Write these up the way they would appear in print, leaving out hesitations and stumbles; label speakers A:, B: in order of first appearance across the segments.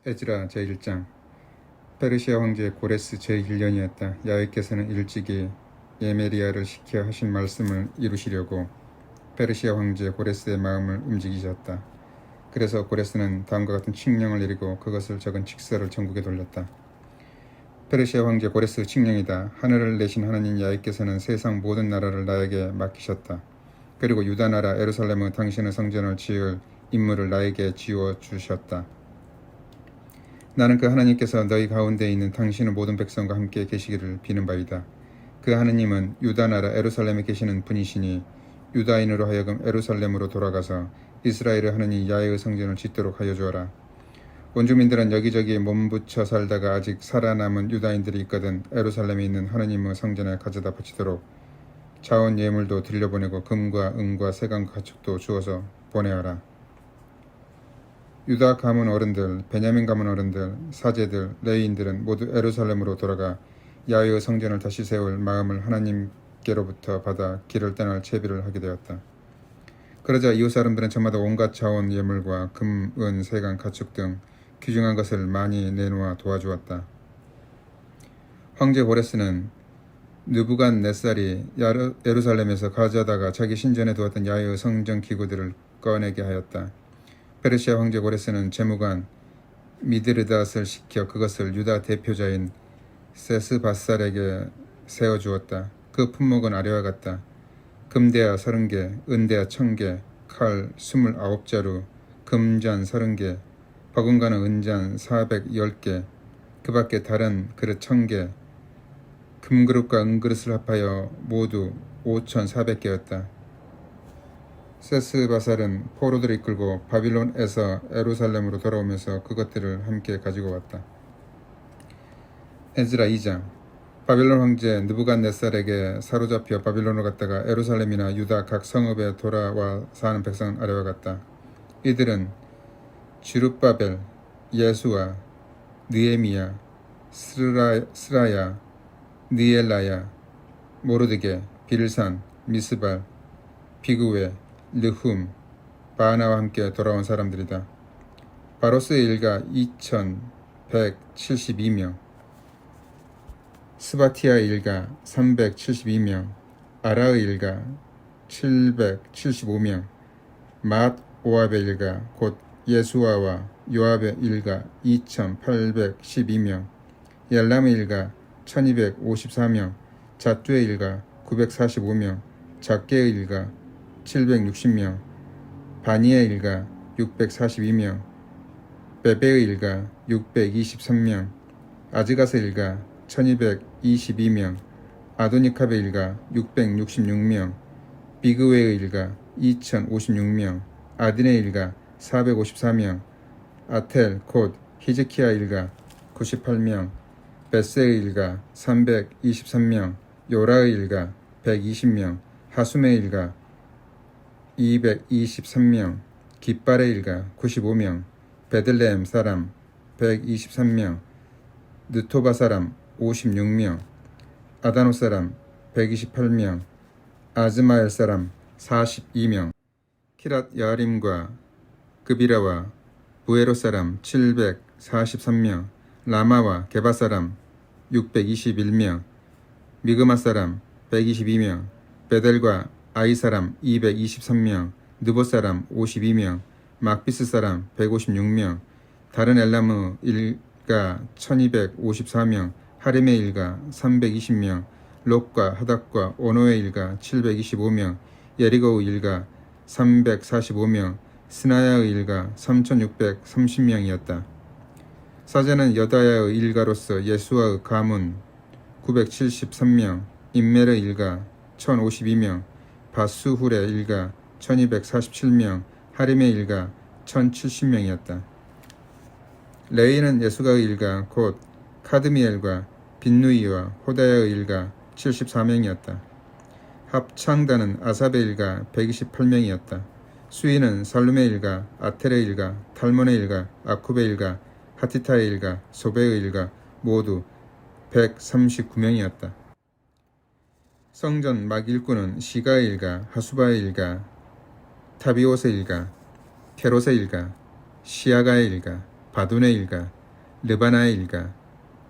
A: 에즈라 제1장. 페르시아 황제 고레스 제1년이었다. 야훼께서는 일찍이 예메리야를 시켜 하신 말씀을 이루시려고 페르시아 황제 고레스의 마음을 움직이셨다. 그래서 고레스는 다음과 같은 칙령을 내리고 그것을 적은 칙서를 전국에 돌렸다. 페르시아 황제 고레스 칙령이다. 하늘을 내신 하나님 야훼께서는 세상 모든 나라를 나에게 맡기셨다. 그리고 유다 나라 예루살렘의 당신의 성전을 지을 임무를 나에게 지워 주셨다. 나는 그 하나님께서 너희 가운데 있는 당신의 모든 백성과 함께 계시기를 비는 바이다. 그 하나님은 유다 나라 예루살렘에 계시는 분이시니 유다인으로 하여금 예루살렘으로 돌아가서 이스라엘의 하나님 야훼의 성전을 짓도록 하여 주어라. 원주민들은 여기저기 몸붙여 살다가 아직 살아남은 유다인들이 있거든 예루살렘에 있는 하나님의 성전에 가져다 바치도록 자원 예물도 들려보내고 금과 은과 세강과 가축도 주어서 보내어라. 유다 가문 어른들, 베냐민 가문 어른들, 사제들, 레위인들은 모두 예루살렘으로 돌아가 야훼의 성전을 다시 세울 마음을 하나님께로부터 받아 길을 떠날 채비를 하게 되었다. 그러자 이웃 사람들은 저마다 온갖 자원 예물과 금, 은, 세강, 가축 등 귀중한 것을 많이 내놓아 도와주었다. 황제 고레스는 느부갓네살이 예루살렘에서 가져다가 자기 신전에 두었던 야훼의 성전 기구들을 꺼내게 하였다. 페르시아 황제 고레스는 재무관 미드르닷을 시켜 그것을 유다 대표자인 세스바살에게 세워주었다. 그 품목은 아래와 같다. 금대야 30개, 은대야 1000개, 칼 29자루, 금잔 30개, 버금가는 은잔 410개, 그 밖에 다른 그릇 1000개, 금그릇과 은그릇을 합하여 모두 5400개였다. 세스바살은 포로들을 이끌고 바빌론에서 예루살렘으로 돌아오면서 그것들을 함께 가지고 왔다. 에즈라 2장. 바빌론 황제 느부갓네살에게 사로잡혀 바빌론으로 갔다가 예루살렘이나 유다 각 성읍에 돌아와 사는 백성은 아래와 같다. 이들은 주룹바벨, 예수아, 느헤미야, 스라야, 느엘라야, 모르드게, 빌산, 미스발, 비그웨, 르훔, 바하나와 함께 돌아온 사람들이다. 바로스의 일가 2172명, 스바티아의 일가 372명, 아라의 일가 775명, 맛오압의 일가 곧 예수아와 요압의 일가 2812명, 얄람의 일가 1254명, 잣두의 일가 945명, 작게의 일가 760명, 바니의 일가 642명, 베베의 일가 623명, 아즈갓의 일가 1222명, 아도니캅의 일가 666명, 비그웨의 일가 2056명, 아딘의 일가 454명, 아텔 곧 히즈키야 일가 98명, 베세의 일가 323명, 요라의 일가 120명, 하숨의 일가 223명, 깃발의 일가 95명, 베들레헴 사람 123명, 느토바 사람 56명, 아다노 사람 128명, 아즈마엘 사람 42명, 키랏 야림과 그비라와 부에로 사람 743명, 라마와 게바 사람 621명, 미그마 사람 122명, 베델과 아이 사람 223명, 느보 사람 52명, 막비스 사람 156명, 다른 엘람의 일가 1254명, 하림의 일가 320명, 롯과 하닥과 오노의 일가 725명, 예리고의 일가 345명, 스나야의 일가 3630명이었다. 사제는 여다야의 일가로서 예수아의 가문 973명, 임멜의 일가 1052명, 바수훌의 일가 1247명, 하림의 일가 1070명이었다. 레위는 예수가의 일가 곧 카드미엘과 빈누이와 호다야의 일가 74명이었다. 합창단은 아삽의 일가 128명이었다. 수위는 살룸의 일가, 아텔의 일가, 탈몬의 일가, 아쿠베의 일가, 하티타의 일가, 소베의 일가 모두 139명이었다. 성전 막 일꾼은 시가의 일가, 하수바의 일가, 타비옷의 일가, 케롯의 일가, 시아가의 일가, 바둔의 일가, 르바나의 일가,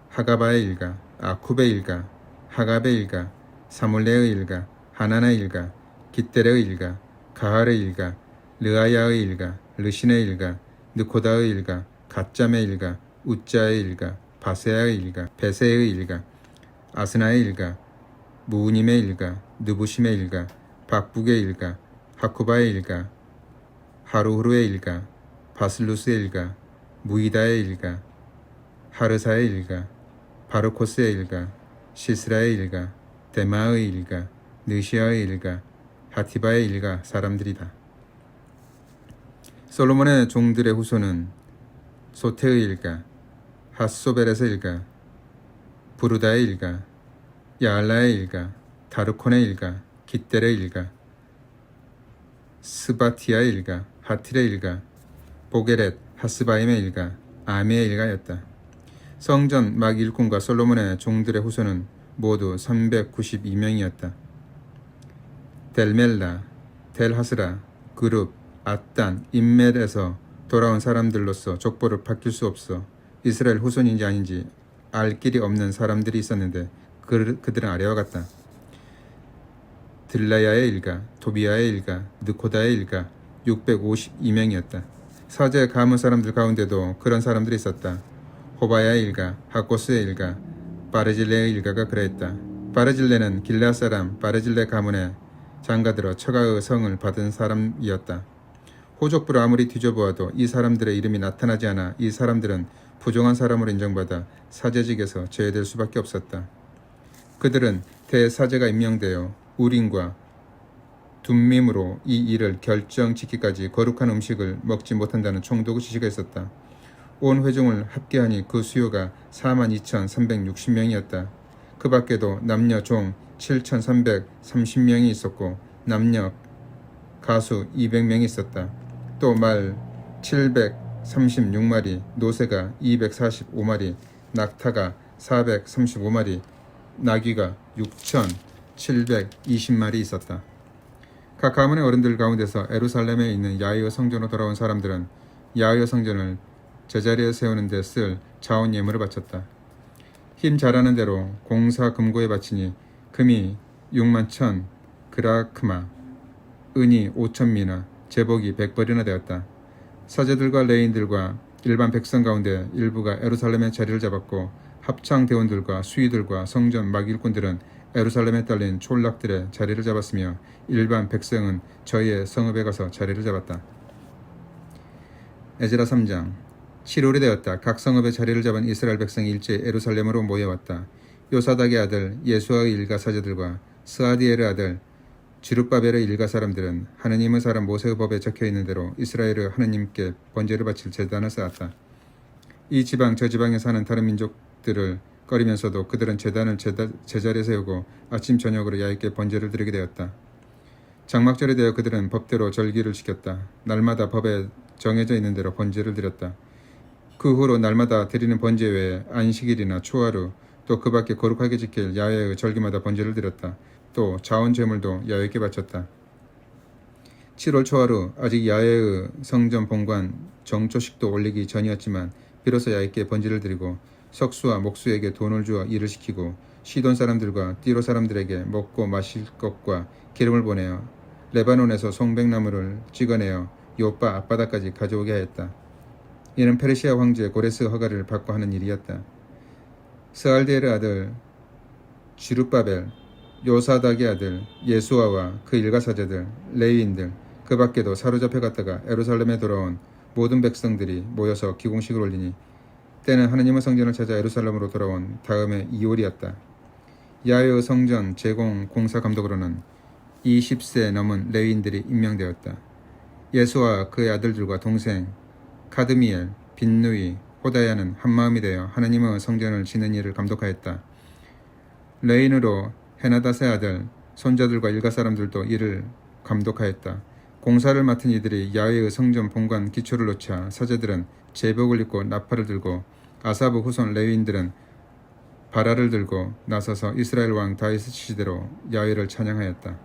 A: 하가바의 일가, 아쿠베의 일가, 하갑의 일가, 사물레의 일가, 하나나의 일가, 깃델의 일가, 가할의 일가, 르아야의 일가, 르신의 일가, 느코다의 일가, 갓잠의 일가, 우짜의 일가, 바세아의 일가, 베세의 일가, 아스나의 일가, 무우님의 일가, 느부심의 일가, 박북의 일가, 하쿠바의 일가, 하루후루의 일가, 바슬루스의 일가, 무이다의 일가, 하르사의 일가, 바르코스의 일가, 시스라의 일가, 데마의 일가, 느시아의 일가, 하티바의 일가 사람들이다. 솔로몬의 종들의 후손은 소테의 일가, 핫소베렛의 일가, 부르다의 일가, 야알라의 일가, 다르콘의 일가, 깃델의 일가, 스바티아의 일가, 하틸의 일가, 보게렛, 하스바임의 일가, 아미의 일가였다. 성전 막 일꾼과 솔로몬의 종들의 후손은 모두 392명이었다. 델멜라, 델하스라, 그룹, 앗단, 인멜에서 돌아온 사람들로서 족보를 바뀔 수 없어 이스라엘 후손인지 아닌지 알 길이 없는 사람들이 있었는데 그들은 아래와 같다. 들라야의 일가, 도비아의 일가, 느코다의 일가 652명이었다. 사제 가문 사람들 가운데도 그런 사람들이 있었다. 호바야의 일가, 하코스의 일가, 바르질레의 일가가 그러했다. 바르질레는 길라 사람 바르질레 가문의 장가들어 처가의 성을 받은 사람이었다. 호족부를 아무리 뒤져보아도 이 사람들의 이름이 나타나지 않아 이 사람들은 부정한 사람으로 인정받아 사제직에서 제외될 수밖에 없었다. 그들은 대사제가 임명되어 우림과 둠밈으로 이 일을 결정짓기까지 거룩한 음식을 먹지 못한다는 총독의 지시가 있었다. 온 회중을 합계하니 그 수요가 42,360명이었다. 그 밖에도 남녀 종 7,330명이 있었고 남녀 가수 200명이 있었다. 또 말 736마리, 노새가 245마리, 낙타가 435마리, 나귀가 6,720마리 있었다. 각 가문의 어른들 가운데서 에루살렘에 있는 야훼의 성전으로 돌아온 사람들은 야훼의 성전을 제자리에 세우는 데 쓸 자원 예물을 바쳤다. 힘 잘하는 대로 공사 금고에 바치니 금이 61,000 그라크마, 은이 5,000미나, 제복이 100벌이나 되었다. 사제들과 레인들과 일반 백성 가운데 일부가 에루살렘에 자리를 잡았고 합창 대원들과 수위들과 성전 막일꾼들은 에루살렘에 딸린 촌락들의 자리를 잡았으며 일반 백성은 저희의 성읍에 가서 자리를 잡았다. 에즈라 3장 7월이 되었다. 각 성읍에 자리를 잡은 이스라엘 백성이 일제히 에루살렘으로 모여왔다. 요사닥의 아들 예수아의 일가 사제들과 스아디엘의 아들 지룻바벨의 일가 사람들은 하느님의 사람 모세의 법에 적혀있는 대로 이스라엘의 하느님께 번제를 바칠 제단을 쌓았다. 이 지방 저 지방에 사는 다른 민족들을 꺼리면서도 그들은 제단을 제자리에 세우고 아침 저녁으로 야훼께 번제를 드리게 되었다. 장막절이 되어 그들은 법대로 절기를 지켰다. 날마다 법에 정해져 있는 대로 번제를 드렸다. 그 후로 날마다 드리는 번제 외에 안식일이나 초하루 또 그 밖에 거룩하게 지킬 야훼의 절기마다 번제를 드렸다. 또 자원 제물도 야훼께 바쳤다. 7월 초하루 아직 야훼의 성전 본관 정초식도 올리기 전이었지만 비로소 야훼께 번제를 드리고 석수와 목수에게 돈을 주어 일을 시키고 시돈 사람들과 띠로 사람들에게 먹고 마실 것과 기름을 보내어 레바논에서 송백나무를 찍어내어 요빠 앞바다까지 가져오게 하였다. 이는 페르시아 황제 고레스 허가를 받고 하는 일이었다. 스알디엘의 아들 지룻바벨, 요사닥의 아들 예수아와 그 일가 사제들, 레위인들, 그 밖에도 사로잡혀 갔다가 에루살렘에 돌아온 모든 백성들이 모여서 기공식을 올리니 때는 하느님의 성전을 찾아 에루살렘으로 돌아온 다음에 2월이었다. 야훼의 성전 제공 공사 감독으로는 20세 넘은 레위인들이 임명되었다. 예수와 그의 아들들과 동생 카드미엘, 빈누이, 호다야는 한마음이 되어 하느님의 성전을 지는 일을 감독하였다. 레인으로 헤나닷의 아들, 손자들과 일가 사람들도 이를 감독하였다. 공사를 맡은 이들이 야훼의 성전 본관 기초를 놓자 사제들은 제복을 입고 나팔을 들고 아사브 후손 레위인들은 바라를 들고 나서서 이스라엘 왕 다윗의 시대로 야훼를 찬양하였다.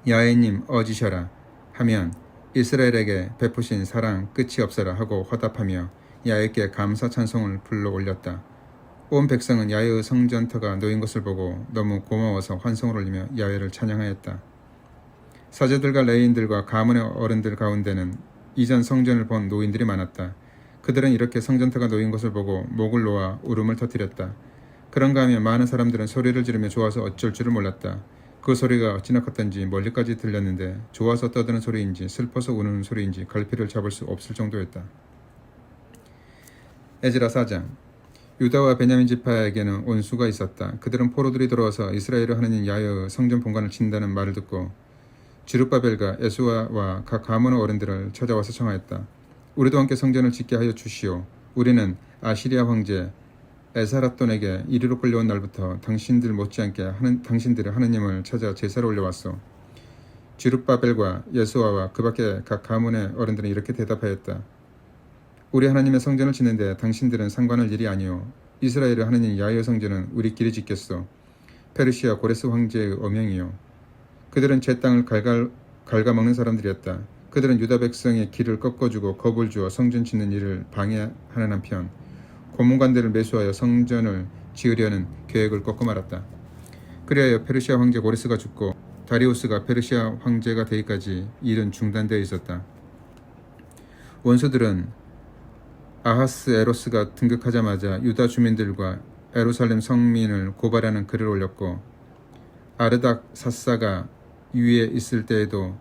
A: 야훼님 어지셔라 하면 이스라엘에게 베푸신 사랑 끝이 없어라 하고 화답하며 야훼께 감사 찬송을 불러 올렸다. 온 백성은 야훼의 성전터가 놓인 것을 보고 너무 고마워서 환성을 올리며 야훼를 찬양하였다. 사제들과 레위인들과 가문의 어른들 가운데는 이전 성전을 본 노인들이 많았다. 그들은 이렇게 성전터가 놓인 것을 보고 목을 놓아 울음을 터뜨렸다. 그런가 하면 많은 사람들은 소리를 지르며 좋아서 어쩔 줄을 몰랐다. 그 소리가 어찌나 컸던지 멀리까지 들렸는데 좋아서 떠드는 소리인지 슬퍼서 우는 소리인지 갈피를 잡을 수 없을 정도였다. 에즈라 4장. 유다와 베냐민 지파에게는 원수가 있었다. 그들은 포로들이 들어와서 이스라엘의 하나님 야훼의 성전 본관을 친다는 말을 듣고 지룹바벨과 예수아와 각 가문의 어른들을 찾아와서 청하였다. 우리도 함께 성전을 짓게 하여 주시오. 우리는 아시리아 황제 에사라돈에게 이리로 끌려온 날부터 당신들 못지않게 당신들의 하느님을 찾아 제사를 올려왔소. 지룹바벨과 예수아와 그 밖에 각 가문의 어른들은 이렇게 대답하였다. 우리 하나님의 성전을 짓는데 당신들은 상관할 일이 아니오. 이스라엘의 하나님 야훼의 성전은 우리끼리 짓겠소. 페르시아 고레스 황제의 어명이요. 그들은 제 땅을 갉아먹는 사람들이었다. 그들은 유다 백성의 길을 꺾어주고 겁을 주어 성전 짓는 일을 방해하는 한편 고문관들을 매수하여 성전을 지으려는 계획을 꺾고 말았다. 그리하여 페르시아 황제 고레스가 죽고 다리우스가 페르시아 황제가 되기까지 일은 중단되어 있었다. 원수들은 아하스 에로스가 등극하자마자 유다 주민들과 예루살렘 성민을 고발하는 글을 올렸고 아르닥 사사가 위에 있을 때에도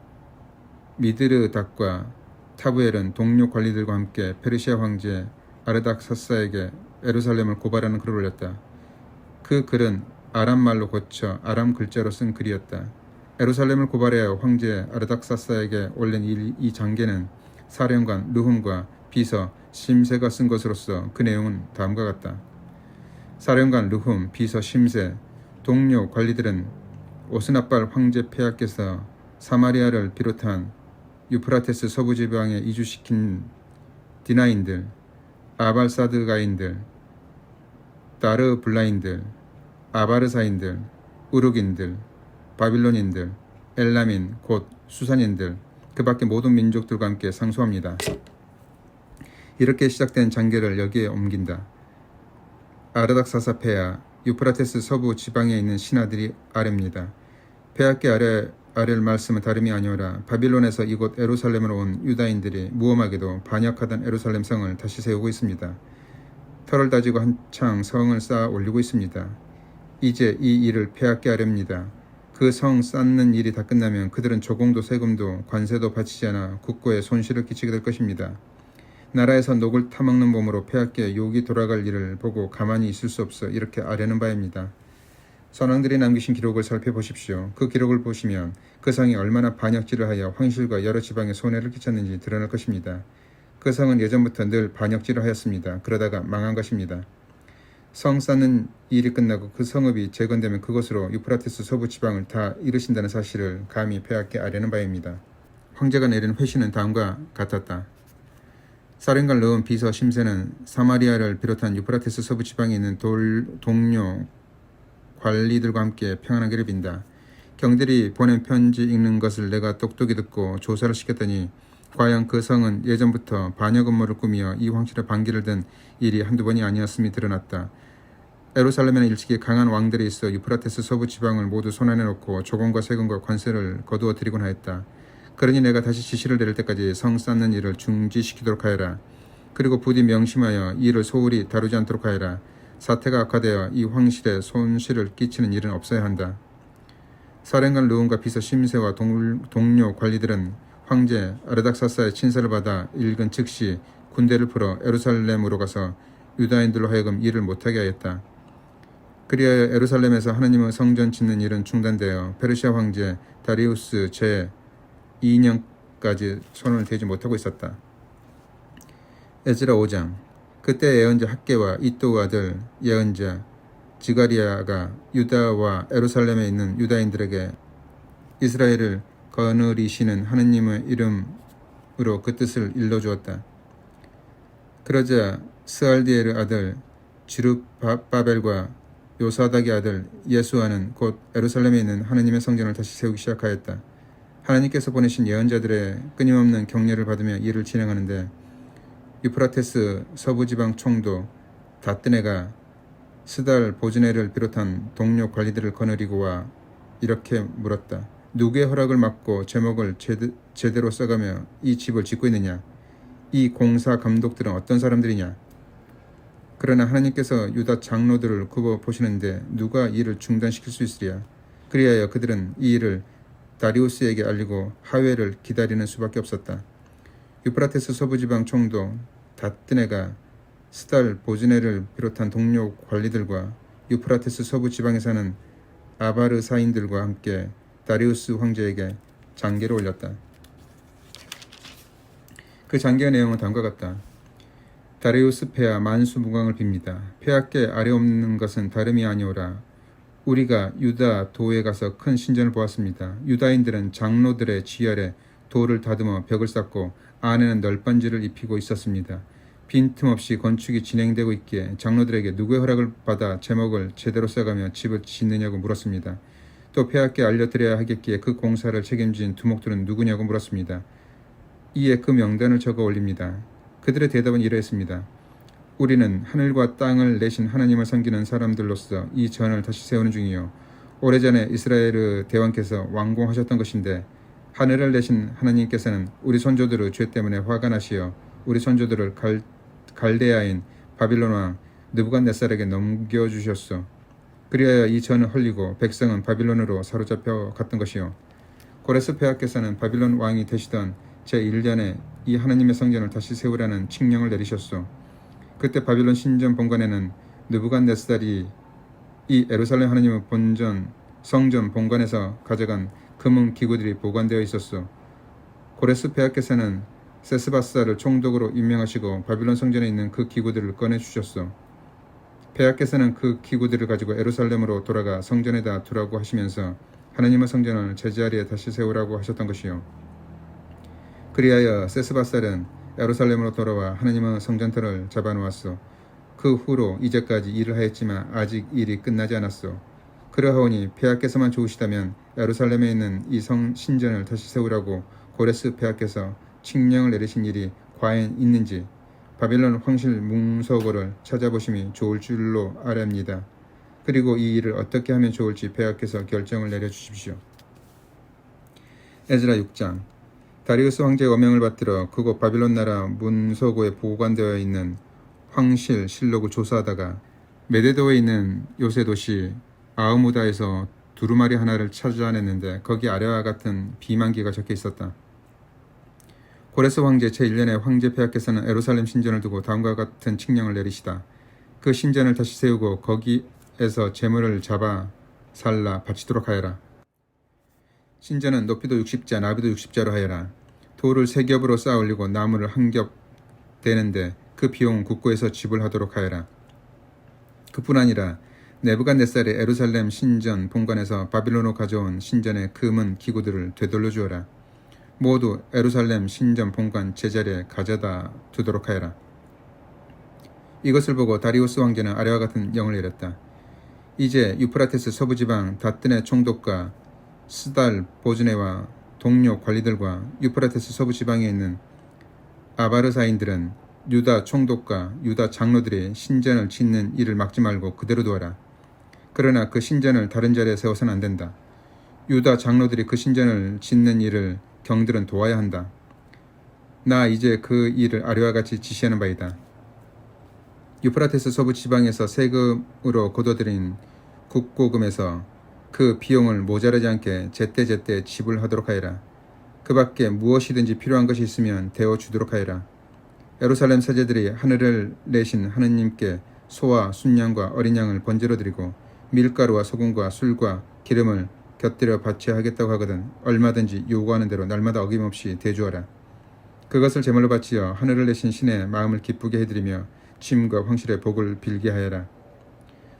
A: 미드르닥과 타브엘은 동료 관리들과 함께 페르시아 황제 아르닥 사사에게 예루살렘을 고발하는 글을 올렸다. 그 글은 아람 말로 고쳐 아람 글자로 쓴 글이었다. 예루살렘을 고발하여 황제 아르닥 사사에게 올린 이 장계는 사령관 르훔과 비서 심세가 쓴 것으로서 그 내용은 다음과 같다. 사령관 르훔, 비서 심세, 동료 관리들은 오스나발 황제 폐하께서 사마리아를 비롯한 유프라테스 서부 지방에 이주시킨 디나인들, 아발사드가인들, 다르블라인들, 아바르사인들, 우르긴들, 바빌론인들, 엘라민, 곧 수산인들, 그 밖의 모든 민족들과 함께 상소합니다. 이렇게 시작된 장계를 여기에 옮긴다. 아르닥사사 폐하, 유프라테스 서부 지방에 있는 신하들이 아래입니다. 폐하께 아랠 말씀은 다름이 아니오라. 바빌론에서 이곳 예루살렘으로 온 유다인들이 무엄하게도 반역하던 예루살렘 성을 다시 세우고 있습니다. 털을 다지고 한창 성을 쌓아 올리고 있습니다. 이제 이 일을 폐하께 아렵니다. 그 성 쌓는 일이 다 끝나면 그들은 조공도 세금도 관세도 바치지 않아 국고에 손실을 끼치게 될 것입니다. 나라에서 녹을 타먹는 몸으로 폐하께 욕이 돌아갈 일을 보고 가만히 있을 수 없어 이렇게 아뢰는 바입니다. 선왕들이 남기신 기록을 살펴보십시오. 그 기록을 보시면 그 성이 얼마나 반역질을 하여 황실과 여러 지방에 손해를 끼쳤는지 드러날 것입니다. 그 성은 예전부터 늘 반역질을 하였습니다. 그러다가 망한 것입니다. 성 쌓는 일이 끝나고 그 성읍이 재건되면 그것으로 유프라테스 서부 지방을 다 이루신다는 사실을 감히 폐하께 아뢰는 바입니다. 황제가 내린 회신은 다음과 같았다. 사령관 르훔, 비서 심세는 사마리아를 비롯한 유프라테스 서부 지방에 있는 동료 관리들과 함께 평안하기를 빈다. 경들이 보낸 편지 읽는 것을 내가 똑똑히 듣고 조사를 시켰더니 과연 그 성은 예전부터 반역 음모를 꾸미어 이 황실의 반기를 든 일이 한두 번이 아니었음이 드러났다. 예루살렘에는 일찍이 강한 왕들이 있어 유프라테스 서부 지방을 모두 손안에 놓고 조공과 세금과 관세를 거두어 드리곤 하였다. 그러니 내가 다시 지시를 내릴 때까지 성 쌓는 일을 중지시키도록 하여라. 그리고 부디 명심하여 이 일을 소홀히 다루지 않도록 하여라. 사태가 악화되어 이 황실에 손실을 끼치는 일은 없어야 한다. 사령관 르훔과 비서 심세와 동료 관리들은 황제 아르닥사사의 친서를 받아 읽은 즉시 군대를 풀어 예루살렘으로 가서 유다인들로 하여금 일을 못하게 하였다. 그리하여 예루살렘에서 하나님의 성전 짓는 일은 중단되어 페르시아 황제 다리우스 제2년까지 손을 대지 못하고 있었다. 에즈라 5장. 그때 예언자 학개와 이도 아들 예언자 지가리야가 유다와 예루살렘에 있는 유다인들에게 이스라엘을 거느리시는 하느님의 이름으로 그 뜻을 일러주었다. 그러자 스알디엘의 아들 지룹바벨과 요사닥의 아들 예수아는 곧 예루살렘에 있는 하느님의 성전을 다시 세우기 시작하였다. 하나님께서 보내신 예언자들의 끊임없는 격려를 받으며 일을 진행하는데 유프라테스 서부지방 총독 다뜨네가 스달 보즈네를 비롯한 동료 관리들을 거느리고 와 이렇게 물었다. 누구의 허락을 받고 제목을 제대로 써가며 이 집을 짓고 있느냐? 이 공사 감독들은 어떤 사람들이냐? 그러나 하나님께서 유다 장로들을 굽어 보시는데 누가 이 일을 중단시킬 수 있으랴? 그리하여 그들은 이 일을 다리우스에게 알리고 하회를 기다리는 수밖에 없었다. 유프라테스 서부지방 총독 다뜨네가 스달 보즈네를 비롯한 동료 관리들과 유프라테스 서부지방에 사는 아바르사인들과 함께 다리우스 황제에게 장계를 올렸다. 그 장계의 내용은 다음과 같다. 다리우스 폐하 만수무강을 빕니다. 폐하께 아뢰옵는 것은 다름이 아니오라. 우리가 유다 도에 가서 큰 신전을 보았습니다. 유다인들은 장로들의 지혈에 돌을 다듬어 벽을 쌓고 안에는 널빤지를 입히고 있었습니다. 빈틈없이 건축이 진행되고 있기에 장로들에게 누구의 허락을 받아 제목을 제대로 써가며 집을 짓느냐고 물었습니다. 또 폐하께 알려드려야 하겠기에 그 공사를 책임진 두목들은 누구냐고 물었습니다. 이에 그 명단을 적어 올립니다. 그들의 대답은 이러했습니다. 우리는 하늘과 땅을 내신 하나님을 섬기는 사람들로서 이 전을 다시 세우는 중이요. 오래전에 이스라엘의 대왕께서 완공하셨던 것인데 하늘을 내신 하나님께서는 우리 선조들의 죄 때문에 화가 나시어 우리 선조들을 갈대아인 바빌론 왕 느부갓네살에게 넘겨주셨소. 그리하여 이 전을 헐리고 백성은 바빌론으로 사로잡혀 갔던 것이요. 고레스 폐하께서는 바빌론 왕이 되시던 제1년에 이 하나님의 성전을 다시 세우라는 칙령을 내리셨소. 그때 바빌론 신전 본관에는 느부갓네살이 이 예루살렘 하나님의 본전 성전 본관에서 가져간 금은 기구들이 보관되어 있었소. 고레스 폐하께서는 세스바사를 총독으로 임명하시고 바빌론 성전에 있는 그 기구들을 꺼내주셨소. 폐하께서는 그 기구들을 가지고 예루살렘으로 돌아가 성전에다 두라고 하시면서 하나님의 성전을 제자리에 다시 세우라고 하셨던 것이요. 그리하여 세스바살은 예루살렘으로 돌아와 하나님의 성전터를 잡아놓았소. 그 후로 이제까지 일을 하였지만 아직 일이 끝나지 않았소. 그러하오니 폐하께서만 좋으시다면 예루살렘에 있는 이 신전을 다시 세우라고 고레스 폐하께서 칙령을 내리신 일이 과연 있는지 바빌론 황실 문서고를 찾아보심이 좋을 줄로 아랍니다. 그리고 이 일을 어떻게 하면 좋을지 폐하께서 결정을 내려주십시오. 에즈라 6장. 다리우스 황제의 어명을 받들어 그곳 바빌론 나라 문서고에 보관되어 있는 황실 실록을 조사하다가 메데도에 있는 요새 도시 아흐무다에서 두루마리 하나를 찾아냈는데 거기 아래와 같은 비만기가 적혀 있었다. 고레스 황제 제1년에 황제 폐하께서는 예루살렘 신전을 두고 다음과 같은 칙령을 내리시다. 그 신전을 다시 세우고 거기에서 제물을 잡아 살라 바치도록 하여라. 신전은 높이도 60자 나비도 60자로 하여라. 돌을 3겹으로 쌓아 올리고 나무를 1겹 대는데 그 비용은 국고에서 지불하도록 하여라. 그뿐 아니라 느부갓네살의 예루살렘 신전 본관에서 바빌론으로 가져온 신전의 금은 기구들을 되돌려 주어라. 모두 예루살렘 신전 본관 제자리에 가져다 두도록 하여라. 이것을 보고 다리우스 황제는 아래와 같은 영을 내렸다. 이제 유프라테스 서부지방 다뜨네 총독과 스달 보즈네와 동료 관리들과 유프라테스 서부지방에 있는 아바르사인들은 유다 총독과 유다 장로들이 신전을 짓는 일을 막지 말고 그대로 두어라. 그러나 그 신전을 다른 자리에 세워서는 안 된다. 유다 장로들이 그 신전을 짓는 일을 경들은 도와야 한다. 나 이제 그 일을 아래와 같이 지시하는 바이다. 유프라테스 서부 지방에서 세금으로 거둬들인 국고금에서 그 비용을 모자라지 않게 제때제때 지불하도록 하여라. 그 밖에 무엇이든지 필요한 것이 있으면 대어 주도록 하여라. 예루살렘 사제들이 하늘을 내신 하느님께 소와 순양과 어린 양을 번제로 드리고 밀가루와 소금과 술과 기름을 곁들여 바쳐야 하겠다고 하거든 얼마든지 요구하는 대로 날마다 어김없이 대주어라. 그것을 제물로 바치어 하늘을 내신 신의 마음을 기쁘게 해드리며 짐과 황실의 복을 빌게 하여라.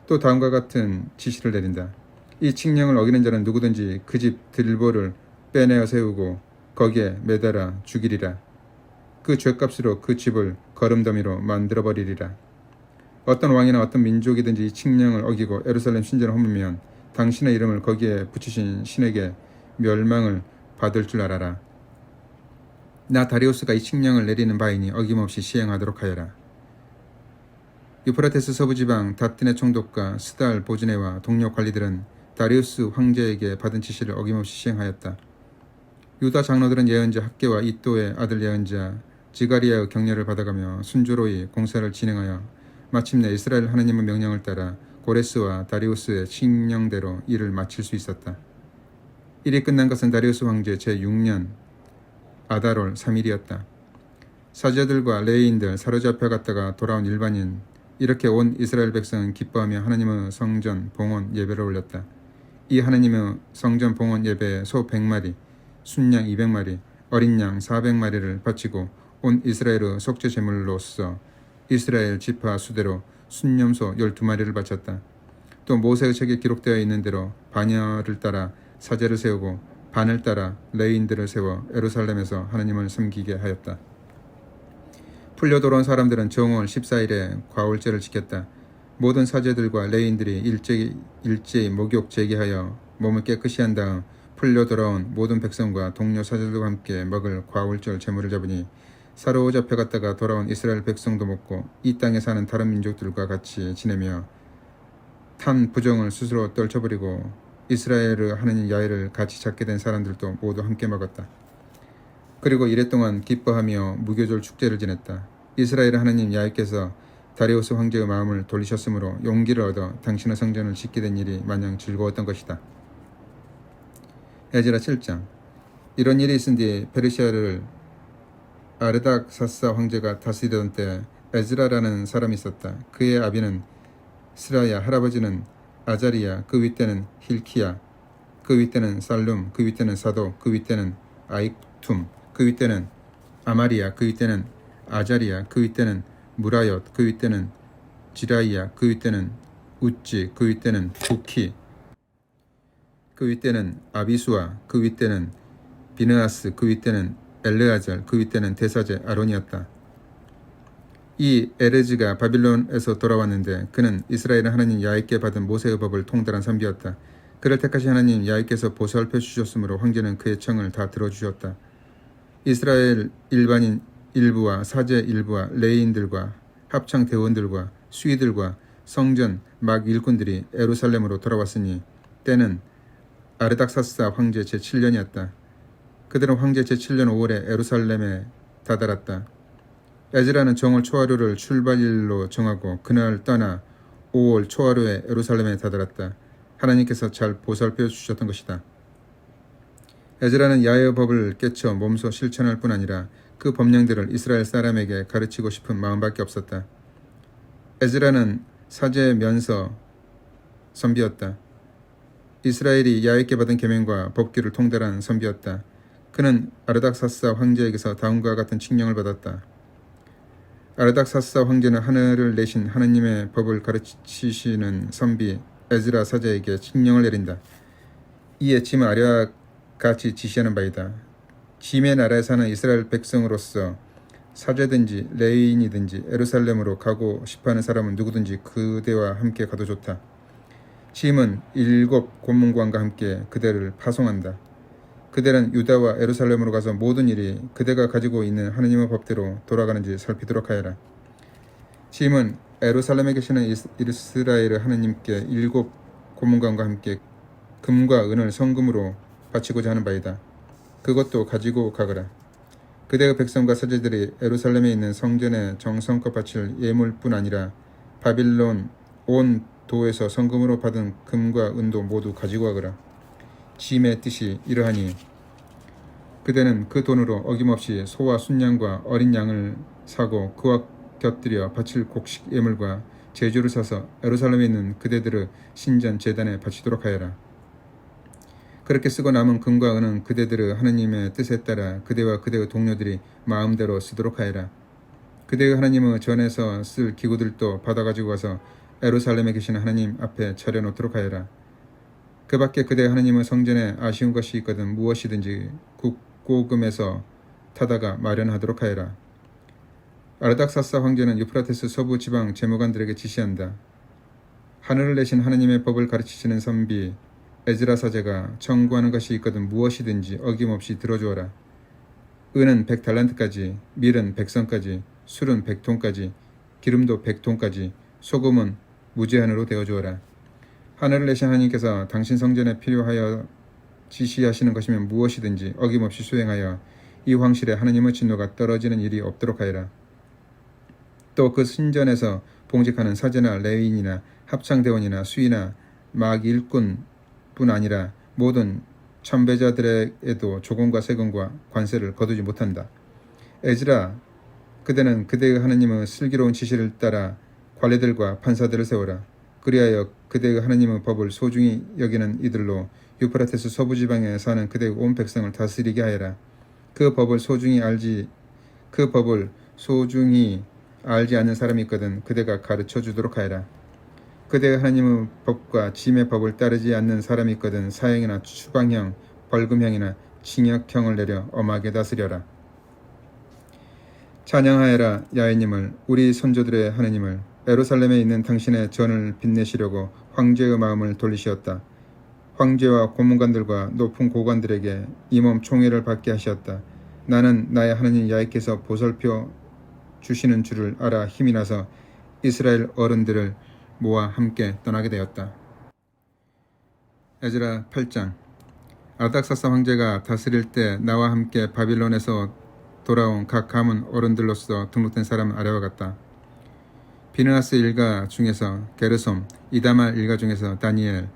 A: 또 다음과 같은 지시를 내린다. 이 칙령을 어기는 자는 누구든지 그 집 들보를 빼내어 세우고 거기에 매달아 죽이리라. 그 죄값으로 그 집을 거름더미로 만들어버리리라. 어떤 왕이나 어떤 민족이든지 이 칙령을 어기고 예루살렘 신전을 허물면 당신의 이름을 거기에 붙이신 신에게 멸망을 받을 줄 알아라. 나 다리우스가 이 칙령을 내리는 바이니 어김없이 시행하도록 하여라. 유프라테스 서부지방 다트네 총독과 스달 보즈네와 동료 관리들은 다리우스 황제에게 받은 지시를 어김없이 시행하였다. 유다 장로들은 예언자 학계와 이또의 아들 예언자 지가리아의 격려를 받아가며 순조로이 공사를 진행하여 마침내 이스라엘 하느님의 명령을 따라 고레스와 다리우스의 칙령대로 일을 마칠 수 있었다. 일이 끝난 것은 다리우스 황제 제6년 아달월 3일이었다. 사제들과 레위인들 사로잡혀갔다가 돌아온 일반인, 이렇게 온 이스라엘 백성은 기뻐하며 하나님의 성전 봉헌 예배를 올렸다. 이 하나님의 성전 봉헌 예배에 소 100마리, 순양 200마리, 어린 양 400마리를 바치고 온 이스라엘의 속죄 제물로서 이스라엘 지파 수대로 순념소 12마리를 바쳤다. 또 모세의 책에 기록되어 있는 대로 반열을 따라 사제를 세우고 반을 따라 레위인들을 세워 예루살렘에서 하나님을 섬기게 하였다. 풀려 돌아온 사람들은 정월 14일에 과월제를 지켰다. 모든 사제들과 레위인들이 일제히 목욕 제기하여 몸을 깨끗이 한 다음 풀려 돌아온 모든 백성과 동료 사제들과 함께 먹을 과월절 제물을 잡으니 사로잡혀갔다가 돌아온 이스라엘 백성도 먹고 이 땅에 사는 다른 민족들과 같이 지내며 탄 부정을 스스로 떨쳐버리고 이스라엘의 하느님 야훼를 같이 찾게 된 사람들도 모두 함께 먹었다. 그리고 이랫동안 기뻐하며 무교절 축제를 지냈다. 이스라엘의 하느님 야훼께서 다리우스 황제의 마음을 돌리셨으므로 용기를 얻어 당신의 성전을 짓게 된 일이 마냥 즐거웠던 것이다. 에즈라 7장. 이런 일이 있은 뒤 페르시아를 아르닥사사 황제가 다스리던 때 에즈라라는 사람이 있었다. 그의 아비는 스라야, 할아버지는 아자리야, 그 윗대는 힐키야, 그 윗대는 살룸, 그 윗대는 사도, 그 윗대는 아이툼, 그 윗대는 아마리야, 그 윗대는 아자리야, 그 윗대는 무라옅, 그 윗대는 지라이야, 그 윗대는 우찌, 그 윗대는 부키, 그 윗대는 아비수아, 그 윗대는 비느하스, 그 윗대는 엘르아잘, 그 윗대는 대사제 아론이었다. 이 에레즈가 바빌론에서 돌아왔는데 그는 이스라엘의 하나님 야훼께 받은 모세의 법을 통달한 선비였다. 그를 택하신 하나님 야훼께서 보살펴 주셨으므로 황제는 그의 청을 다 들어주셨다. 이스라엘 일반인 일부와 사제 일부와 레위인들과 합창 대원들과 수위들과 성전 막 일꾼들이 예루살렘으로 돌아왔으니 때는 아르닥사스다 황제 제7년이었다. 그들은 황제 제7년 5월에 예루살렘에 다다랐다. 에즈라는 정월 초하루를 출발일로 정하고 그날 떠나 5월 초하루에 예루살렘에 다다랐다. 하나님께서 잘 보살펴 주셨던 것이다. 에즈라는 야훼의 법을 깨쳐 몸소 실천할 뿐 아니라 그 법령들을 이스라엘 사람에게 가르치고 싶은 마음밖에 없었다. 에즈라는 사제 면서 선비였다. 이스라엘이 야훼께 받은 계명과 법규를 통달한 선비였다. 그는 아르닥사스다 황제에게서 다음과 같은 칙령을 받았다. 아르닥사스다 황제는 하늘을 내신 하느님의 법을 가르치시는 선비 에즈라 사제에게 칙령을 내린다. 이에 짐 아랴와 같이 지시하는 바이다. 짐의 나라에 사는 이스라엘 백성으로서 사제든지 레위인이든지 예루살렘으로 가고 싶어하는 사람은 누구든지 그대와 함께 가도 좋다. 짐은 7 고문관과 함께 그대를 파송한다. 그대는 유다와 예루살렘으로 가서 모든 일이 그대가 가지고 있는 하느님의 법대로 돌아가는지 살피도록 하여라. 짐은 예루살렘에 계시는 이스라엘의 하느님께 7 고문관과 함께 금과 은을 성금으로 바치고자 하는 바이다. 그것도 가지고 가거라. 그대의 백성과 사제들이 예루살렘에 있는 성전에 정성껏 바칠 예물뿐 아니라 바빌론 온 도에서 성금으로 받은 금과 은도 모두 가지고 가거라. 짐의 뜻이 이러하니 그대는 그 돈으로 어김없이 소와 순양과 어린 양을 사고 그와 곁들여 바칠 곡식 예물과 제주를 사서 예루살렘에 있는 그대들의 신전 제단에 바치도록 하여라. 그렇게 쓰고 남은 금과 은은 그대들의 하느님의 뜻에 따라 그대와 그대의 동료들이 마음대로 쓰도록 하여라. 그대의 하나님의 전에서 쓸 기구들도 받아가지고 가서 예루살렘에 계시는 하나님 앞에 차려놓도록 하여라. 그 밖에 그대 하느님의 성전에 아쉬운 것이 있거든 무엇이든지 국고금에서 타다가 마련하도록 하여라. 아르닥사스다 황제는 유프라테스 서부 지방 재무관들에게 지시한다. 하늘을 내신 하느님의 법을 가르치시는 선비 에즈라 사제가 청구하는 것이 있거든 무엇이든지 어김없이 들어주어라. 은은 100달란트까지, 밀은 100성까지, 술은 100톤까지, 기름도 100톤까지, 소금은 무제한으로 되어주어라. 하늘을 내신 하나님께서 당신 성전에 필요하여 지시하시는 것이면 무엇이든지 어김없이 수행하여 이 황실에 하나님의 진노가 떨어지는 일이 없도록 하여라. 또 그 신전에서 봉직하는 사제나 레위인이나 합창대원이나 수의나 막 일꾼뿐 아니라 모든 천배자들에게도 조금과 세금과 관세를 거두지 못한다. 에즈라, 그대는 그대의 하나님의 슬기로운 지시를 따라 관리들과 판사들을 세워라. 그리하여 그대의 하나님의 법을 소중히 여기는 이들로 유프라테스 서부지방에 사는 그대의 온 백성을 다스리게 하여라. 그 법을 소중히 알지 않는 사람이 있거든 그대가 가르쳐 주도록 하여라. 그대의 하나님의 법과 짐의 법을 따르지 않는 사람이 있거든 사형이나 추방형, 벌금형이나 징역형을 내려 엄하게 다스려라. 찬양하여라 야훼님을, 우리 선조들의 하나님을. 예루살렘에 있는 당신의 전을 빛내시려고 황제의 마음을 돌리시었다. 황제와 고문관들과 높은 고관들에게 이 몸 총애를 받게 하셨다. 나는 나의 하나님 야훼께서 보살펴 주시는 줄을 알아 힘이 나서 이스라엘 어른들을 모아 함께 떠나게 되었다. 에즈라 8장. 아닥사스 황제가 다스릴 때 나와 함께 바빌론에서 돌아온 각 가문 어른들로서 등록된 사람은 아래와 같다. 비느하스 일가 중에서 게르솜, 이다말 일가 중에서 다니엘,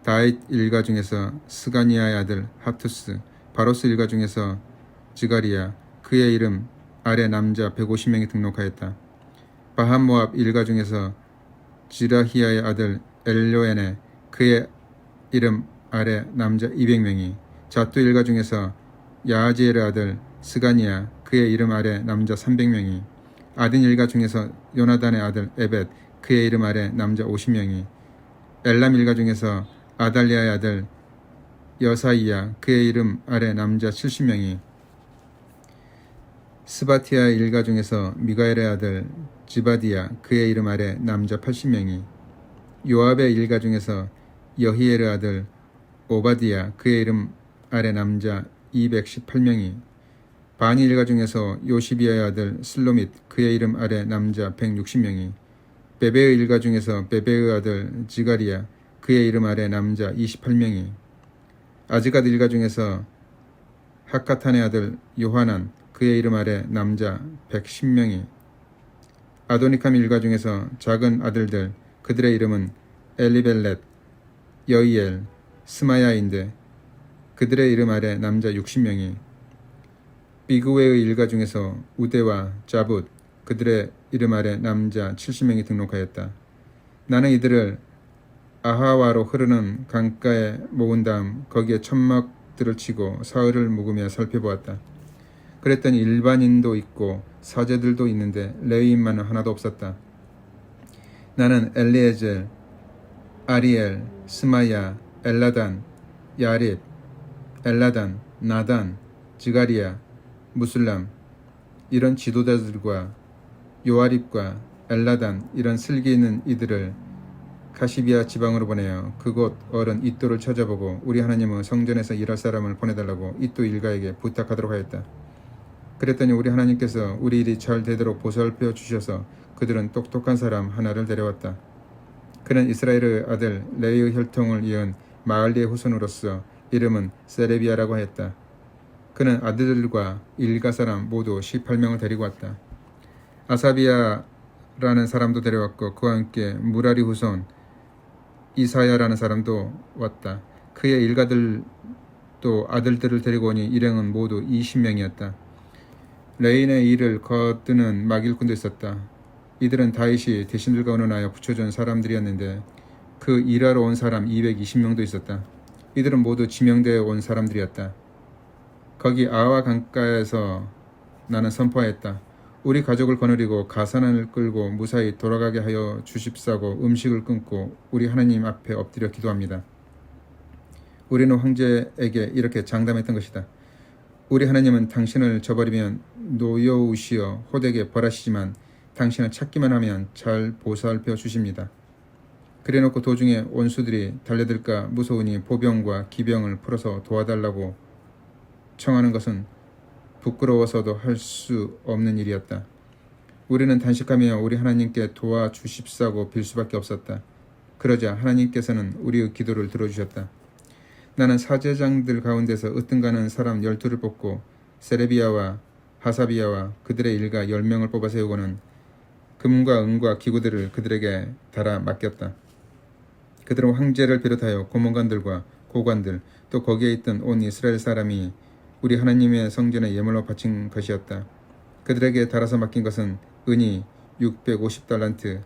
A: 다윗 일가 중에서 스가니아의 아들 하투스, 바로스 일가 중에서 지가리야, 그의 이름 아래 남자 150명이 등록하였다. 바한모압 일가 중에서 지라히야의 아들 엘료에네, 그의 이름 아래 남자 200명이, 자투 일가 중에서 야하지엘의 아들 스가니야, 그의 이름 아래 남자 300명이, 아딘 일가 중에서 요나단의 아들 에벳, 그의 이름 아래 남자 50명이, 엘람 일가 중에서 아달리아의 아들 여사이야, 그의 이름 아래 남자 70명이, 스바티아 일가 중에서 미가엘의 아들 지바디야, 그의 이름 아래 남자 80명이, 요압의 일가 중에서 여히엘의 아들 오바디야, 그의 이름 아래 남자 218명이, 바니 일가 중에서 요시비아의 아들 슬로밋, 그의 이름 아래 남자 160명이, 베베의 일가 중에서 베베의 아들 지가리야, 그의 이름 아래 남자 28명이, 아즈갓 일가 중에서 하카탄의 아들 요하난, 그의 이름 아래 남자 110명이, 아도니캄 일가 중에서 작은 아들들, 그들의 이름은 엘리벨렛, 여이엘, 스마야인데 그들의 이름 아래 남자 60명이, 비그웨의 일가 중에서 우데와 자붓, 그들의 이름 아래 남자 70명이 등록하였다. 나는 이들을 아하와로 흐르는 강가에 모은 다음 거기에 천막들을 치고 사흘을 묵으며 살펴보았다. 그랬더니 일반인도 있고 사제들도 있는데 레위인만은 하나도 없었다. 나는 엘리에젤, 아리엘, 스마야, 엘라단, 야립, 엘라단, 나단, 지가리야, 무슬람 이런 지도자들과 요아립과 엘라단 이런 슬기 있는 이들을 가시비아 지방으로 보내어 그곳 어른 이또를 찾아보고 우리 하나님의 성전에서 일할 사람을 보내달라고 이또 일가에게 부탁하도록 하였다. 그랬더니 우리 하나님께서 우리 일이 잘 되도록 보살펴 주셔서 그들은 똑똑한 사람 하나를 데려왔다. 그는 이스라엘의 아들 레위의 혈통을 이은 마알리의 후손으로서 이름은 세레비아라고 하였다. 그는 아들들과 일가 사람 모두 18명을 데리고 왔다. 아사비아라는 사람도 데려왔고 그와 함께 무라리 후손 이사야라는 사람도 왔다. 그의 일가들도 아들들을 데리고 오니 일행은 모두 20명이었다. 레인의 일을 거두는 막일꾼도 있었다. 이들은 다윗이 대신들과 의논하여 붙여준 사람들이었는데 그 일하러 온 사람 220명도 있었다. 이들은 모두 지명되어 온 사람들이었다. 거기 아와 강가에서 나는 선포하였다. 우리 가족을 거느리고 가산을 끌고 무사히 돌아가게 하여 주십사고 음식을 끊고 우리 하나님 앞에 엎드려 기도합니다. 우리는 황제에게 이렇게 장담했던 것이다. 우리 하나님은 당신을 저버리면 노여우시어 호되게 벌하시지만 당신을 찾기만 하면 잘 보살펴 주십니다. 그래놓고 도중에 원수들이 달려들까 무서우니 보병과 기병을 풀어서 도와달라고 청하는 것은 부끄러워서도 할 수 없는 일이었다. 우리는 단식하며 우리 하나님께 도와주십사고 빌 수밖에 없었다. 그러자 하나님께서는 우리의 기도를 들어주셨다. 나는 사제장들 가운데서 으뜸가는 사람 12를 뽑고 세레비야와 하사비야와 그들의 일가 10명을 뽑아 세우고는 금과 은과 기구들을 그들에게 달아 맡겼다. 그들은 황제를 비롯하여 고문관들과 고관들 또 거기에 있던 온 이스라엘 사람이 우리 하나님의 성전에 예물로 바친 것이었다. 그들에게 달아서 맡긴 것은 은이 650달란트,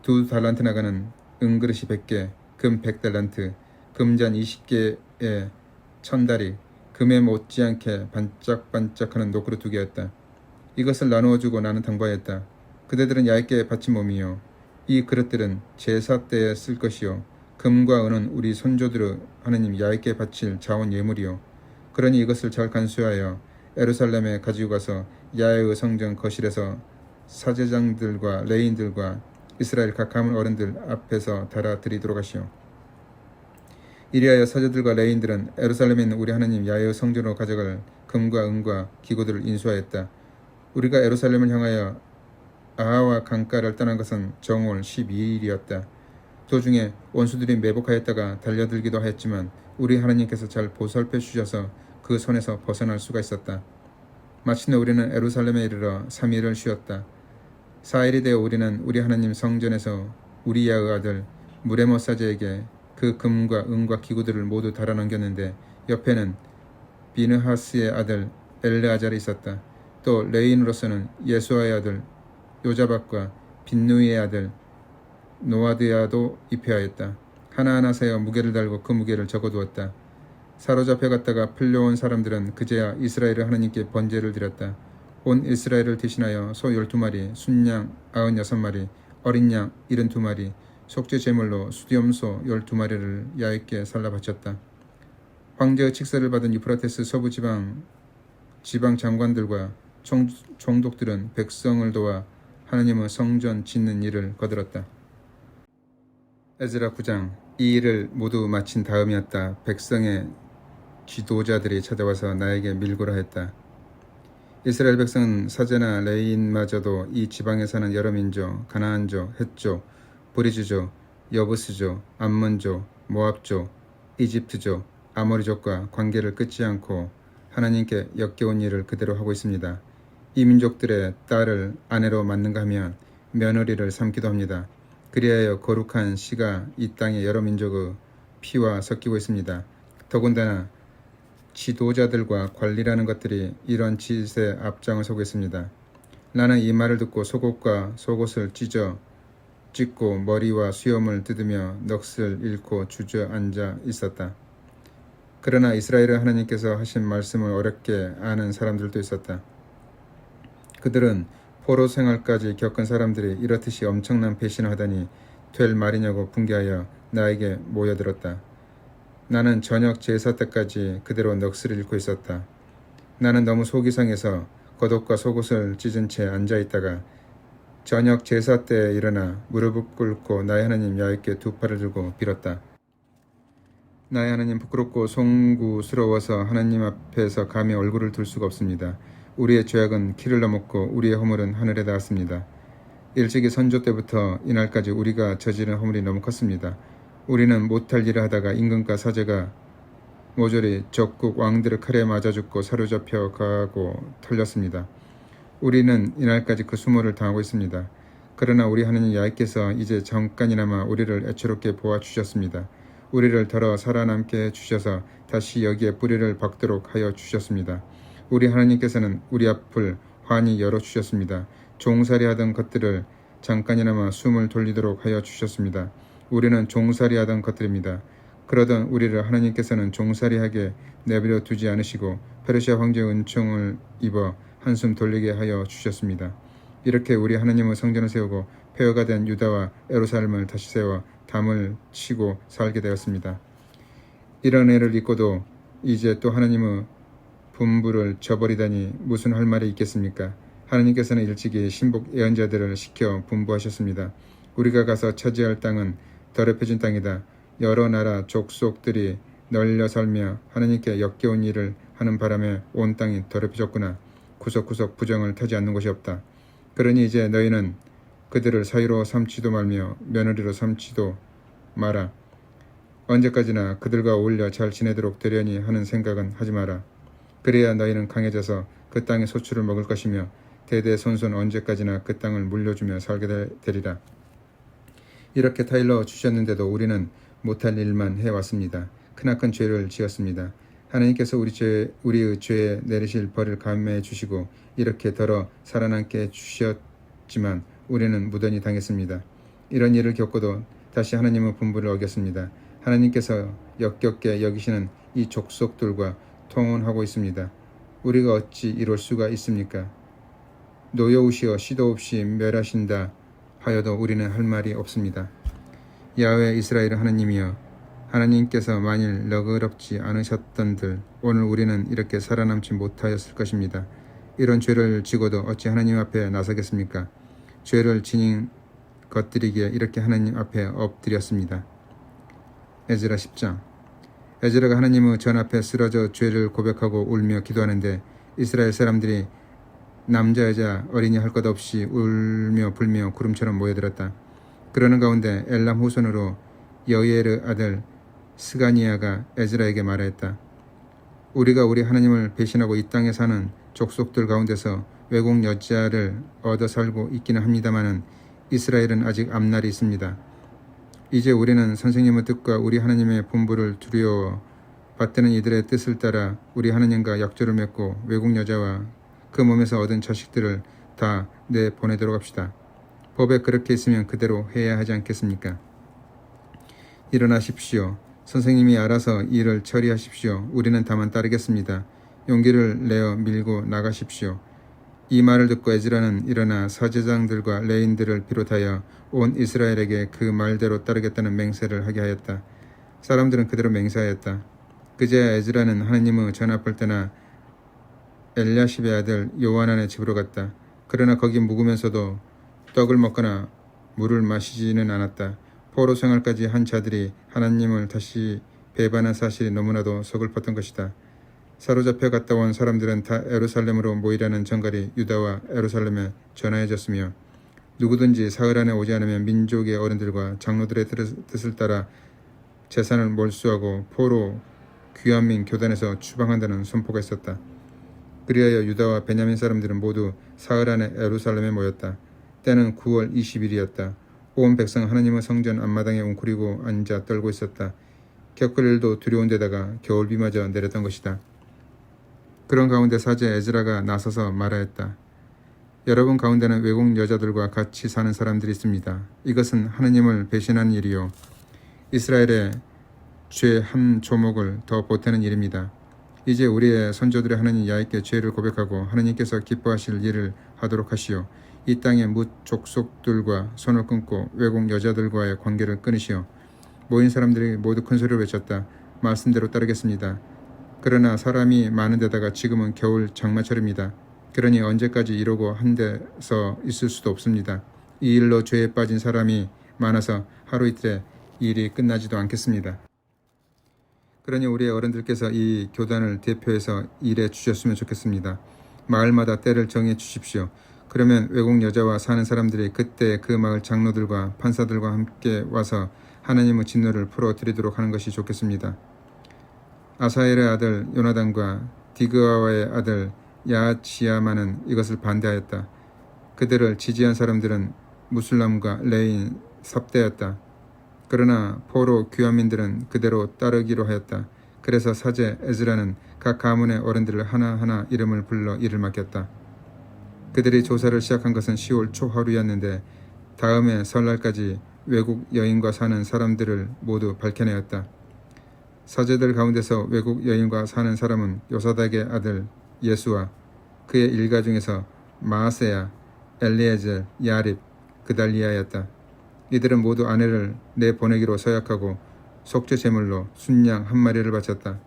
A: 2달란트 나가는 은그릇이 100개, 금 100달란트, 금잔 20개에 1000다리, 금에 못지않게 반짝반짝하는 녹그릇 2개였다. 이것을 나누어주고 나는 당부하였다. 그대들은 얇게 바친 몸이요. 이 그릇들은 제사 때에 쓸 것이요. 금과 은은 우리 선조들의 하느님 얇게 바칠 자원 예물이요. 그러니 이것을 잘 간수하여 예루살렘에 가지고 가서 야훼의 성전 거실에서 사제장들과 레인들과 이스라엘 각 가문 어른들 앞에서 달아드리도록 하시오. 이리하여 사제들과 레인들은 예루살렘에 있는 우리 하나님 야훼의 성전으로 가져갈 금과 은과 기구들을 인수하였다. 우리가 예루살렘을 향하여 아하와 강가를 떠난 것은 정월 12일이었다. 도중에 원수들이 매복하였다가 달려들기도 하였지만 우리 하나님께서 잘 보살펴 주셔서 그 손에서 벗어날 수가 있었다. 마침내 우리는 예루살렘에 이르러 3일을 쉬었다. 4일이 되어 우리는 우리 하나님 성전에서 우리야의 아들 무레모 사제에게 그 금과 은과 기구들을 모두 달아 넘겼는데 옆에는 비느하스의 아들 엘르아잘이 있었다. 또 레인으로서는 예수아의 아들 요자박과 빈누이의 아들 노아드야도 입혀하였다. 하나하나 세어 무게를 달고 그 무게를 적어두었다. 사로잡혀 갔다가 풀려온 사람들은 그제야 이스라엘의 하나님께 번제를 드렸다. 온 이스라엘을 대신하여 소 12마리, 순양 96마리, 어린 양 72마리, 속죄 제물로 수염소 12마리를 얇게 살라 바쳤다. 황제의 칙서를 받은 유프라테스 서부 지방 장관들과 총독들은 백성을 도와 하나님의 성전 짓는 일을 거들었다. 에스라 9장. 이 일을 모두 마친 다음이었다. 백성의 지도자들이 찾아와서 나에게 밀고라 했다. 이스라엘 백성은 사제나 레인마저도 이 지방에 사는 여러 민족, 가나안족, 헷족, 브리즈족, 여부스족, 암몬족, 모압족, 이집트족, 아모리족과 관계를 끊지 않고 하나님께 역겨운 일을 그대로 하고 있습니다. 이 민족들의 딸을 아내로 맞는가 하면 며느리를 삼기도 합니다. 그리하여 거룩한 씨가 이 땅의 여러 민족의 피와 섞이고 있습니다. 더군다나 지도자들과 관리라는 것들이 이런 짓에 앞장을 서고 있습니다. 나는 이 말을 듣고 속옷과 속옷을 찢고 머리와 수염을 뜯으며 넋을 잃고 주저앉아 있었다. 그러나 이스라엘의 하나님께서 하신 말씀을 어렵게 아는 사람들도 있었다. 그들은 포로 생활까지 겪은 사람들이 이렇듯이 엄청난 배신을 하다니 될 말이냐고 분개하여 나에게 모여들었다. 나는 저녁 제사 때까지 그대로 넋을 잃고 있었다. 나는 너무 속이 상해서 겉옷과 속옷을 찢은 채 앉아있다가 저녁 제사 때에 일어나 무릎을 꿇고 나의 하나님 야훼께 두 팔을 들고 빌었다. 나의 하나님, 부끄럽고 송구스러워서 하나님 앞에서 감히 얼굴을 들 수가 없습니다. 우리의 죄악은 키를 넘었고 우리의 허물은 하늘에 닿았습니다. 일찍이 선조 때부터 이날까지 우리가 저지른 허물이 너무 컸습니다. 우리는 못할 일을 하다가 임금과 사제가 모조리 적국 왕들의 칼에 맞아 죽고 사로잡혀 가고 털렸습니다. 우리는 이날까지 그 수모를 당하고 있습니다. 그러나 우리 하나님 야훼께서 이제 잠깐이나마 우리를 애처롭게 보아주셨습니다. 우리를 덜어 살아남게 해주셔서 다시 여기에 뿌리를 박도록 하여 주셨습니다. 우리 하나님께서는 우리 앞을 환히 열어주셨습니다. 종살이하던 것들을 잠깐이나마 숨을 돌리도록 하여 주셨습니다. 우리는 종살이하던 것들입니다. 그러던 우리를 하나님께서는 종살이하게 내버려 두지 않으시고 페르시아 황제의 은총을 입어 한숨 돌리게 하여 주셨습니다. 이렇게 우리 하나님의 성전을 세우고 폐허가 된 유다와 예루살렘을 다시 세워 담을 치고 살게 되었습니다. 이런 애를 잊고도 이제 또 하나님의 분부를 저버리다니 무슨 할 말이 있겠습니까? 하나님께서는 일찍이 신복 예언자들을 시켜 분부하셨습니다. 우리가 가서 차지할 땅은 더럽혀진 땅이다. 여러 나라 족속들이 널려 살며 하나님께 역겨운 일을 하는 바람에 온 땅이 더럽혀졌구나. 구석구석 부정을 타지 않는 곳이 없다. 그러니 이제 너희는 그들을 사위로 삼지도 말며 며느리로 삼지도 마라. 언제까지나 그들과 어울려 잘 지내도록 되려니 하는 생각은 하지 마라. 그래야 너희는 강해져서 그 땅의 소출을 먹을 것이며 대대손손 언제까지나 그 땅을 물려주며 살게 되리라. 이렇게 타일러 주셨는데도 우리는 못할 일만 해왔습니다. 크나큰 죄를 지었습니다. 하나님께서 우리의 죄에 내리실 벌을 감해해 주시고 이렇게 덜어 살아남게 주셨지만 우리는 무던히 당했습니다. 이런 일을 겪고도 다시 하나님의 분부를 어겼습니다. 하나님께서 역겹게 여기시는 이 족속들과 통혼하고 있습니다. 우리가 어찌 이럴 수가 있습니까? 노여우시어 시도 없이 멸하신다 하여도 우리는 할 말이 없습니다. 야훼 이스라엘 하나님이여, 하나님께서 만일 너그럽지 않으셨던들 오늘 우리는 이렇게 살아남지 못하였을 것입니다. 이런 죄를 지고도 어찌 하나님 앞에 나서겠습니까? 죄를 지닌 것들이기에 이렇게 하나님 앞에 엎드렸습니다. 에즈라 10장. 에즈라가 하나님의 전 앞에 쓰러져 죄를 고백하고 울며 기도하는데 이스라엘 사람들이 남자 여자 어린이 할 것 없이 울며 불며 구름처럼 모여들었다. 그러는 가운데 엘람 후손으로 여이엘의 아들 스가니야가 에즈라에게 말하였다. 우리가 우리 하나님을 배신하고 이 땅에 사는 족속들 가운데서 외국 여자를 얻어 살고 있기는 합니다마는 이스라엘은 아직 앞날이 있습니다. 이제 우리는 선생님의 뜻과 우리 하나님의 분부를 두려워 받드는 이들의 뜻을 따라 우리 하나님과 약조를 맺고 외국 여자와 그 몸에서 얻은 자식들을 다 내보내도록 합시다. 법에 그렇게 있으면 그대로 해야 하지 않겠습니까? 일어나십시오. 선생님이 알아서 일을 처리하십시오. 우리는 다만 따르겠습니다. 용기를 내어 밀고 나가십시오. 이 말을 듣고 에즈라는 일어나 사제장들과 레인들을 비롯하여 온 이스라엘에게 그 말대로 따르겠다는 맹세를 하게 하였다. 사람들은 그대로 맹세하였다. 그제야 에즈라는 하나님의 전 앞을 떠나 엘야십의 아들 요하난의 집으로 갔다. 그러나 거기 묵으면서도 떡을 먹거나 물을 마시지는 않았다. 포로 생활까지 한 자들이 하나님을 다시 배반한 사실이 너무나도 서글펐던 것이다. 사로잡혀 갔다 온 사람들은 다 예루살렘으로 모이라는 전갈이 유다와 예루살렘에 전하여졌으며 누구든지 사흘 안에 오지 않으면 민족의 어른들과 장로들의 뜻을 따라 재산을 몰수하고 포로 귀환민 교단에서 추방한다는 선포가 있었다. 그리하여 유다와 베냐민 사람들은 모두 사흘 안에 예루살렘에 모였다. 때는 9월 20일이었다. 온 백성 하나님의 성전 앞마당에 웅크리고 앉아 떨고 있었다. 겪을 일도 두려운 데다가 겨울비마저 내렸던 것이다. 그런 가운데 사제 에즈라가 나서서 말하였다. 여러분 가운데는 외국 여자들과 같이 사는 사람들이 있습니다. 이것은 하나님을 배신한 일이요 이스라엘의 죄 한 조목을 더 보태는 일입니다. 이제 우리의 선조들의 하나님 야훼께 죄를 고백하고 하나님께서 기뻐하실 일을 하도록 하시오. 이 땅의 뭇 족속들과 손을 끊고 외국 여자들과의 관계를 끊으시오. 모인 사람들이 모두 큰 소리로 외쳤다. 말씀대로 따르겠습니다. 그러나 사람이 많은 데다가 지금은 겨울 장마철입니다. 그러니 언제까지 이러고 한 데서 있을 수도 없습니다. 이 일로 죄에 빠진 사람이 많아서 하루 이틀에 일이 끝나지도 않겠습니다. 그러니 우리의 어른들께서 이 교단을 대표해서 일해 주셨으면 좋겠습니다. 마을마다 때를 정해 주십시오. 그러면 외국 여자와 사는 사람들이 그때 그 마을 장로들과 판사들과 함께 와서 하나님의 진노를 풀어드리도록 하는 것이 좋겠습니다. 아사엘의 아들 요나단과 디그아와의 아들 야치야만은 이것을 반대하였다. 그들을 지지한 사람들은 무슬람과 레인, 삽대였다. 그러나 포로 귀환민들은 그대로 따르기로 하였다. 그래서 사제 에즈라는 각 가문의 어른들을 하나하나 이름을 불러 일을 맡겼다. 그들이 조사를 시작한 것은 10월 초하루였는데 다음해 설날까지 외국 여인과 사는 사람들을 모두 밝혀내었다. 사제들 가운데서 외국 여인과 사는 사람은 요사닥의 아들 예수와 그의 일가 중에서 마아세야, 엘리에젤, 야립, 그달리아였다. 이들은 모두 아내를 내보내기로 서약하고 속죄 제물로 순양 한 마리를 바쳤다.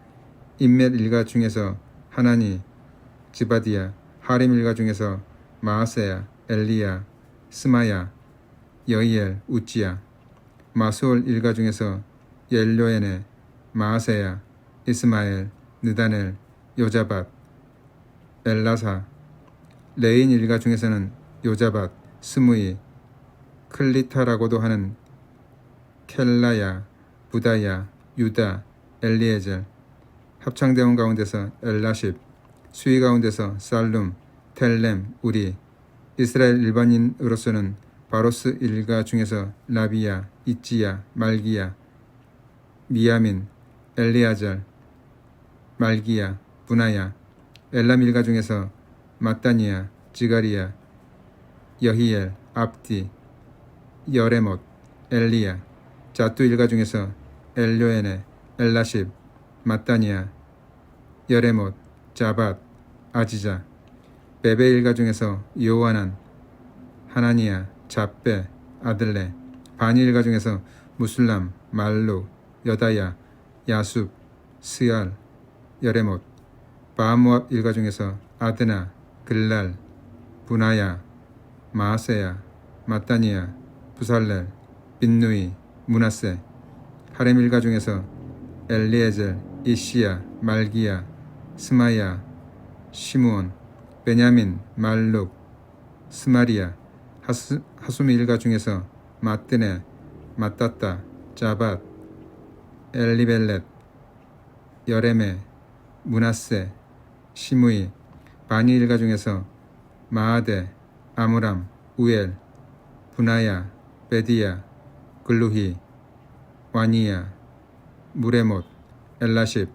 A: 인멜 일가 중에서 하나니, 지바디야, 하림 일가 중에서 마아세야, 엘리야, 스마야, 여이엘, 우찌야, 마수올 일가 중에서 옐료에네, 마아세야, 이스마엘, 느다넬, 요자밧, 엘라사, 레인 일가 중에서는 요자밧, 스무이, 클리타라고도 하는 켈라야, 부다야, 유다, 엘리에젤, 합창대원 가운데서 엘라십, 수위 가운데서 살룸, 텔렘, 우리, 이스라엘 일반인으로서는 바로스 일가 중에서 라비야, 이찌야, 말기야, 미야민, 엘리아잘, 말기야, 부나야, 엘람 일가 중에서 마따니야, 지가리야, 여히엘, 압디, 여레못, 엘리야, 자투 일가 중에서 엘료에네, 엘라십, 마따니야, 여레못, 자밧, 아지자, 베베 일가 중에서 요하난, 하나니야, 잡베, 아들레, 바니 일가 중에서 무슬람, 말루, 여다야, 야숲, 스알, 여레못, 바모압 일가 중에서 아드나, 글랄, 부나야, 마아세야, 마따니야, 부살렐, 빈누이, 무나세, 하렘 일가 중에서 엘리에젤, 이시야, 말기야, 스마야, 시므온, 베냐민, 말룩, 스마리야, 하수미 일가 중에서 마뜨네, 마따따, 자밧, 엘리벨렛, 여레메, 무나세, 시므이, 바니 일가 중에서 마아데, 아므람, 우엘, 부나야, 베디야, 글루히, 와니야, 무레못, 엘라십,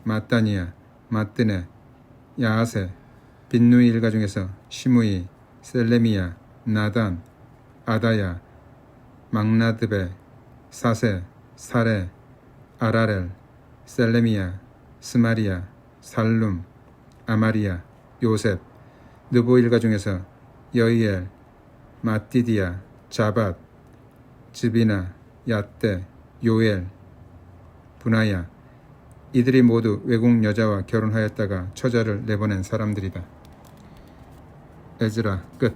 A: 마따니야, 마뜨네, 야하세, 빈누이 일가 중에서 시므이, 셀레미야, 나단, 아다야, 막나드베, 사세, 사레, 아라렐, 셀레미야, 스마리야, 살룸, 아마리야, 요셉, 느보 일가 중에서 여이엘, 마띠디야, 자밧, 즈비나, 야떼, 요엘, 부나야, 이들이 모두 외국 여자와 결혼하였다가 처자를 내보낸 사람들이다. 에즈라 끝.